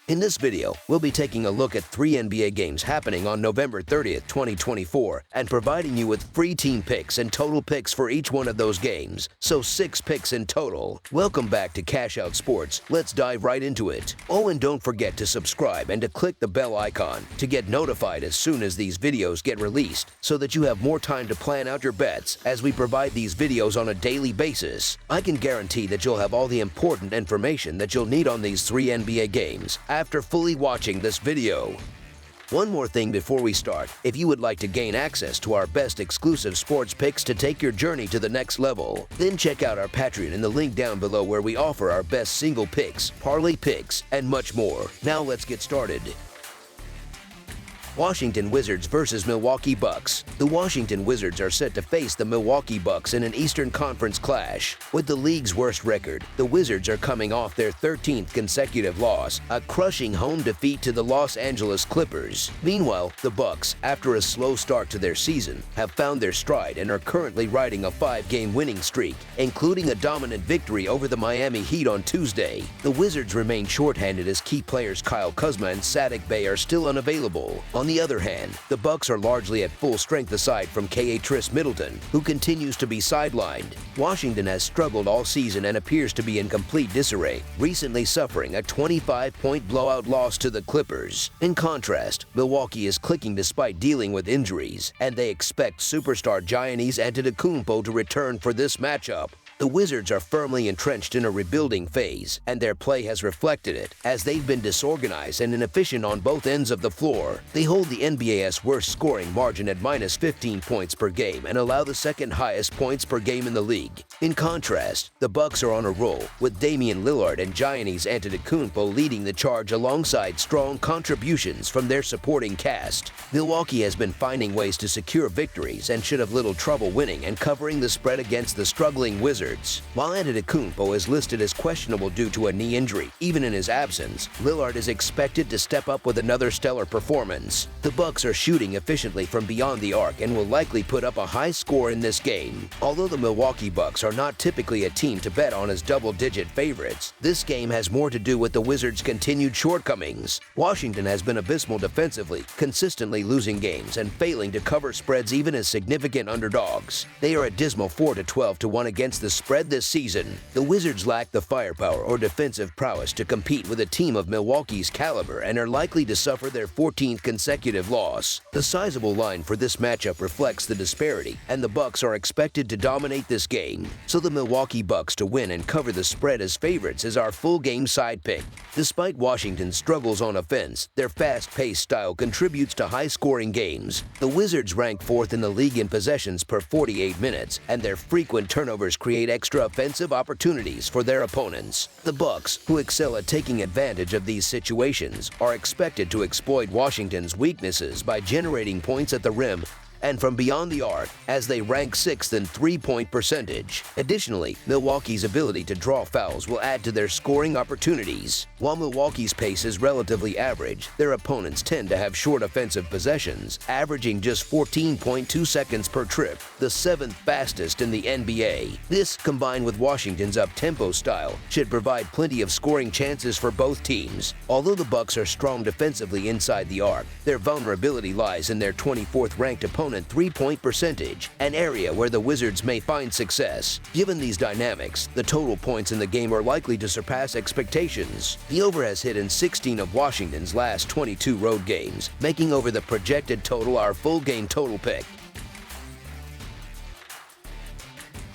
In this video, we'll be taking a look at 3 NBA games happening on November 30th, 2024, and providing you with free team picks and total picks for each one of those games, so 6 picks in total. Welcome back to Cash Out Sports. Let's dive right into it. Oh, and don't forget to subscribe and to click the bell icon to get notified as soon as these videos get released, so that you have more time to plan out your bets as we provide these videos on a daily basis. I can guarantee that you'll have all the important information that you'll need on these 3 NBA games after fully watching this video. One more thing before we start: if you would like to gain access to our best exclusive sports picks to take your journey to the next level, then check out our Patreon in the link down below, where we offer our best single picks, parlay picks, and much more. Now let's get started. Washington Wizards versus Milwaukee Bucks. The Washington Wizards are set to face the Milwaukee Bucks in an Eastern Conference clash. With the league's worst record, the Wizards are coming off their 13th consecutive loss, a crushing home defeat to the Los Angeles Clippers. Meanwhile, the Bucks, after a slow start to their season, have found their stride and are currently riding a 5-game winning streak, including a dominant victory over the Miami Heat on Tuesday. The Wizards remain shorthanded as key players Kyle Kuzma and Saddiq Bey are still unavailable. On the other hand, the Bucks are largely at full strength aside from Khris Middleton, who continues to be sidelined. Washington has struggled all season and appears to be in complete disarray, recently suffering a 25-point blowout loss to the Clippers. In contrast, Milwaukee is clicking despite dealing with injuries, and they expect superstar Giannis Antetokounmpo to return for this matchup. The Wizards are firmly entrenched in a rebuilding phase, and their play has reflected it, as they've been disorganized and inefficient on both ends of the floor. They hold the NBA's worst scoring margin at minus 15 points per game and allow the second highest points per game in the league. In contrast, the Bucks are on a roll, with Damian Lillard and Giannis Antetokounmpo leading the charge alongside strong contributions from their supporting cast. Milwaukee has been finding ways to secure victories and should have little trouble winning and covering the spread against the struggling Wizards. While Antetokounmpo is listed as questionable due to a knee injury, even in his absence, Lillard is expected to step up with another stellar performance. The Bucks are shooting efficiently from beyond the arc and will likely put up a high score in this game. Although the Milwaukee Bucks are not typically a team to bet on as double-digit favorites, this game has more to do with the Wizards' continued shortcomings. Washington has been abysmal defensively, consistently losing games and failing to cover spreads even as significant underdogs. They are a dismal 4-12 to 1 against the spread this season. The Wizards lack the firepower or defensive prowess to compete with a team of Milwaukee's caliber and are likely to suffer their 14th consecutive loss. The sizable line for this matchup reflects the disparity, and the Bucks are expected to dominate this game. So the Milwaukee Bucks to win and cover the spread as favorites is our full game side pick. Despite Washington's struggles on offense, their fast-paced style contributes to high-scoring games. The Wizards rank 4th in the league in possessions per 48 minutes, and their frequent turnovers create extra offensive opportunities for their opponents. The Bucks, who excel at taking advantage of these situations, are expected to exploit Washington's weaknesses by generating points at the rim and from beyond the arc, as they rank 6th in three-point percentage. Additionally, Milwaukee's ability to draw fouls will add to their scoring opportunities. While Milwaukee's pace is relatively average, their opponents tend to have short offensive possessions, averaging just 14.2 seconds per trip, the 7th fastest in the NBA. This, combined with Washington's up-tempo style, should provide plenty of scoring chances for both teams. Although the Bucks are strong defensively inside the arc, their vulnerability lies in their 24th-ranked opponent three-point percentage, an area where the Wizards may find success. Given these dynamics, the total points in the game are likely to surpass expectations. The over has hit in 16 of Washington's last 22 road games, making over the projected total our full game total pick.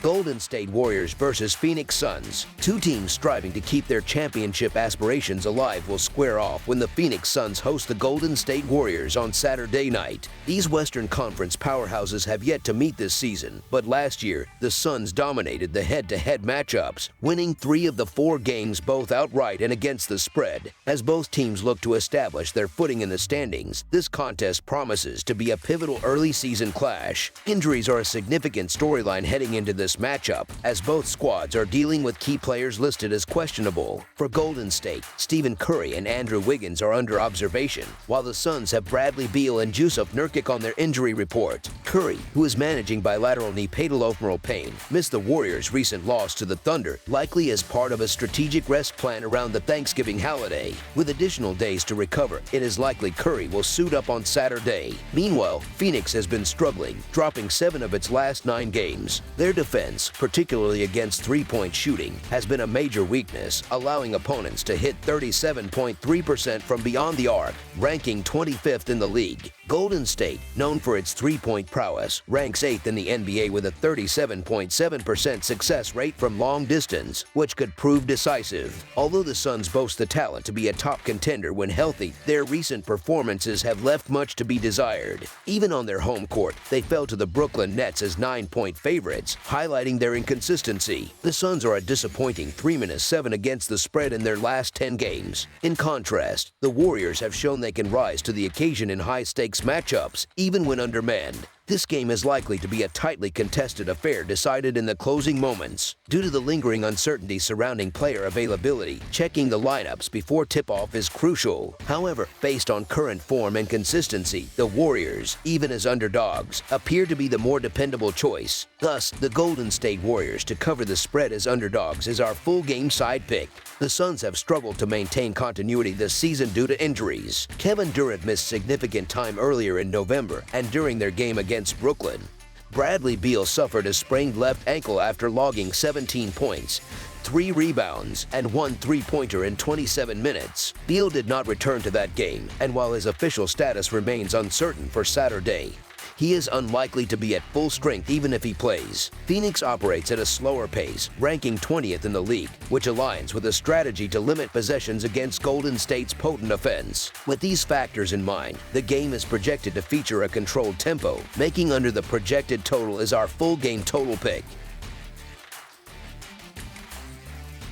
Golden State Warriors versus Phoenix Suns. 2 teams striving to keep their championship aspirations alive will square off when the Phoenix Suns host the Golden State Warriors on Saturday night. These Western Conference powerhouses have yet to meet this season, but last year, the Suns dominated the head-to-head matchups, winning 3 of the 4 games both outright and against the spread. As both teams look to establish their footing in the standings, this contest promises to be a pivotal early season clash. Injuries are a significant storyline heading into this this matchup, as both squads are dealing with key players listed as questionable. For Golden State, Stephen Curry and Andrew Wiggins are under observation, while the Suns have Bradley Beal and Jusuf Nurkic on their injury report. Curry, who is managing bilateral knee patellofemoral pain, missed the Warriors' recent loss to the Thunder, likely as part of a strategic rest plan around the Thanksgiving holiday. With additional days to recover, it is likely Curry will suit up on Saturday. Meanwhile, Phoenix has been struggling, dropping 7 of its last 9 games. Their defense, particularly against three-point shooting, has been a major weakness, allowing opponents to hit 37.3% from beyond the arc, ranking 25th in the league. Golden State, known for its three-point prowess, ranks 8th in the NBA with a 37.7% success rate from long distance, which could prove decisive. Although the Suns boast the talent to be a top contender when healthy, their recent performances have left much to be desired. Even on their home court, they fell to the Brooklyn Nets as 9-point favorites, highlighting their inconsistency. The Suns are a disappointing 3-7 against the spread in their last 10 games. In contrast, the Warriors have shown they can rise to the occasion in high-stakes matchups, even when undermanned. This game is likely to be a tightly contested affair decided in the closing moments. Due to the lingering uncertainty surrounding player availability, checking the lineups before tip-off is crucial. However, based on current form and consistency, the Warriors, even as underdogs, appear to be the more dependable choice. Thus, the Golden State Warriors to cover the spread as underdogs is our full-game side pick. The Suns have struggled to maintain continuity this season due to injuries. Kevin Durant missed significant time earlier in November and during their game against Brooklyn. Bradley Beal suffered a sprained left ankle after logging 17 points, 3 rebounds, and 1 three-pointer in 27 minutes. Beal did not return to that game, and while his official status remains uncertain for Saturday, he is unlikely to be at full strength even if he plays. Phoenix operates at a slower pace, ranking 20th in the league, which aligns with a strategy to limit possessions against Golden State's potent offense. With these factors in mind, the game is projected to feature a controlled tempo, making under the projected total is our full game total pick.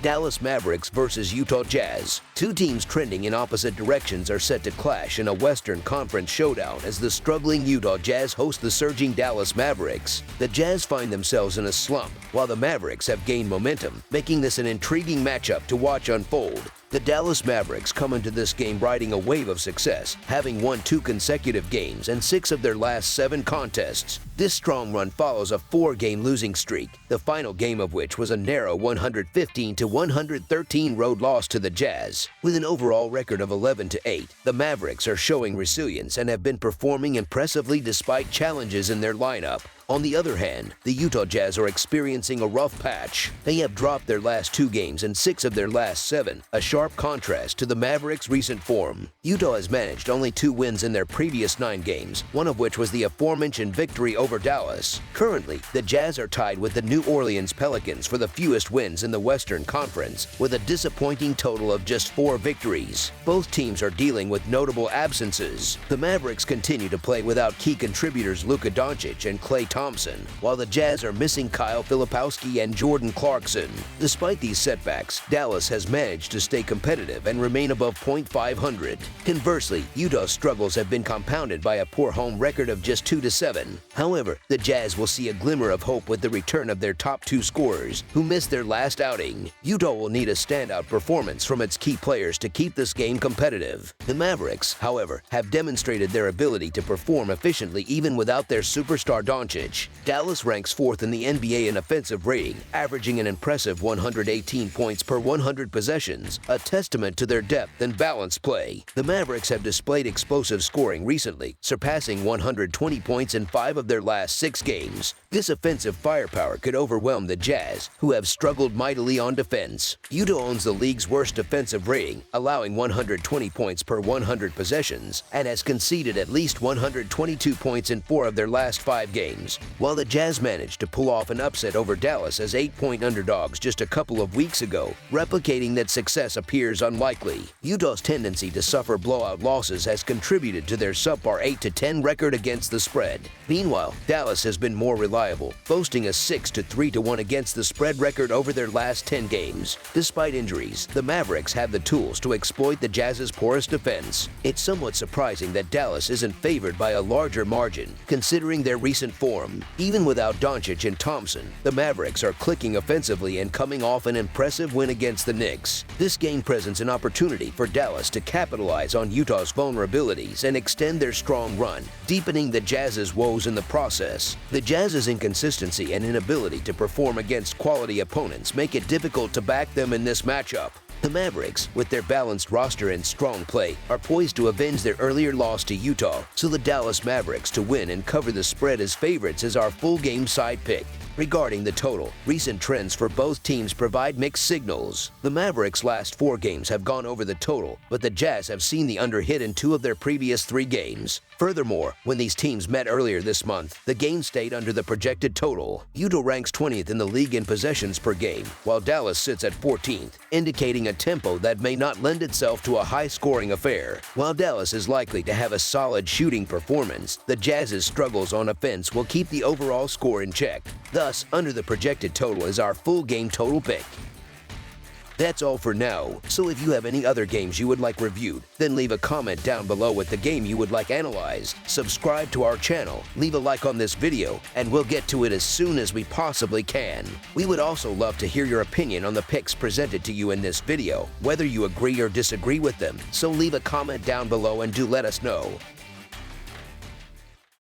Dallas Mavericks versus Utah Jazz. Two teams trending in opposite directions are set to clash in a Western Conference showdown as the struggling Utah Jazz host the surging Dallas Mavericks. The Jazz find themselves in a slump, while the Mavericks have gained momentum, making this an intriguing matchup to watch unfold. The Dallas Mavericks come into this game riding a wave of success, having won 2 consecutive games and 6 of their last 7 contests. This strong run follows a 4-game losing streak, the final game of which was a narrow 115-113 road loss to the Jazz. With an overall record of 11-8, the Mavericks are showing resilience and have been performing impressively despite challenges in their lineup. On the other hand, the Utah Jazz are experiencing a rough patch. They have dropped their last 2 games and 6 of their last 7, a sharp contrast to the Mavericks' recent form. Utah has managed only 2 wins in their previous 9 games, one of which was the aforementioned victory over Dallas. Currently, the Jazz are tied with the New Orleans Pelicans for the fewest wins in the Western Conference, with a disappointing total of just 4 victories. Both teams are dealing with notable absences. The Mavericks continue to play without key contributors Luka Doncic and Klay Thompson, while the Jazz are missing Kyle Filipowski and Jordan Clarkson. Despite these setbacks, Dallas has managed to stay competitive and remain above .500. Conversely, Utah's struggles have been compounded by a poor home record of just 2-7. However, the Jazz will see a glimmer of hope with the return of their top 2 scorers, who missed their last outing. Utah will need a standout performance from its key players to keep this game competitive. The Mavericks, however, have demonstrated their ability to perform efficiently even without their superstar Doncic. Dallas ranks 4th in the NBA in offensive rating, averaging an impressive 118 points per 100 possessions, a testament to their depth and balanced play. The Mavericks have displayed explosive scoring recently, surpassing 120 points in 5 of their last 6 games. This offensive firepower could overwhelm the Jazz, who have struggled mightily on defense. Utah owns the league's worst defensive rating, allowing 120 points per 100 possessions, and has conceded at least 122 points in 4 of their last 5 games. While the Jazz managed to pull off an upset over Dallas as 8-point underdogs just a couple of weeks ago, replicating that success appears unlikely. Utah's tendency to suffer blowout losses has contributed to their subpar 8-10 record against the spread. Meanwhile, Dallas has been more reliable, boasting a 6-3-1 against the spread record over their last 10 games. Despite injuries, the Mavericks have the tools to exploit the Jazz's porous defense. It's somewhat surprising that Dallas isn't favored by a larger margin, considering their recent form. form. Even without Doncic and Thompson, the Mavericks are clicking offensively and coming off an impressive win against the Knicks. This game presents an opportunity for Dallas to capitalize on Utah's vulnerabilities and extend their strong run, deepening the Jazz's woes in the process. The Jazz's inconsistency and inability to perform against quality opponents make it difficult to back them in this matchup. The Mavericks, with their balanced roster and strong play, are poised to avenge their earlier loss to Utah, so the Dallas Mavericks to win and cover the spread as favorites is our full game side pick. Regarding the total, recent trends for both teams provide mixed signals. The Mavericks' last 4 games have gone over the total, but the Jazz have seen the under hit in 2 of their previous 3 games. Furthermore, when these teams met earlier this month, the game stayed under the projected total. Utah ranks 20th in the league in possessions per game, while Dallas sits at 14th, indicating a tempo that may not lend itself to a high-scoring affair. While Dallas is likely to have a solid shooting performance, the Jazz's struggles on offense will keep the overall score in check. Thus, under the projected total is our full game total pick. That's all for now, so if you have any other games you would like reviewed, then leave a comment down below with the game you would like analyzed. Subscribe to our channel, leave a like on this video, and we'll get to it as soon as we possibly can. We would also love to hear your opinion on the picks presented to you in this video, whether you agree or disagree with them, so leave a comment down below and do let us know.